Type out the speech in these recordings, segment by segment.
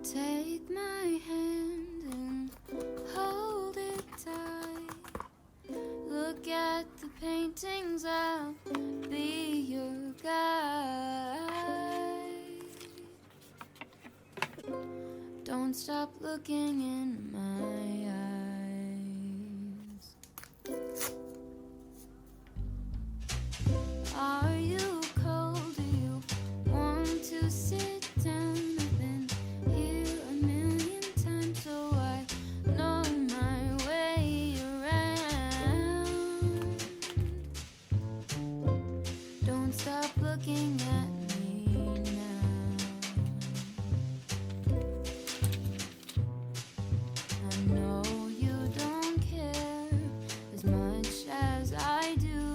Take my hand and hold it tight. Look at the paintings, I'll be your guide. Don't stop looking in my eyes. Are you cold? Do you want to sit down? I've been here a million times, so I know my way around. Don't stop looking at me now. I know you don't care as much as I do,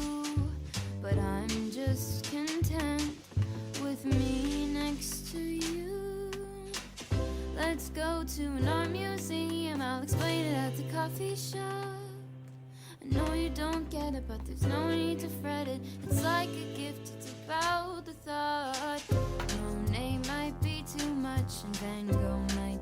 but I'm just content with me next to you. Let's go to an art museum, I'll explain it at the coffee shop. I know you don't get it, but there's no need to fret it. It's like a gift, it's about the thought. Monet might be too much and Van Gogh might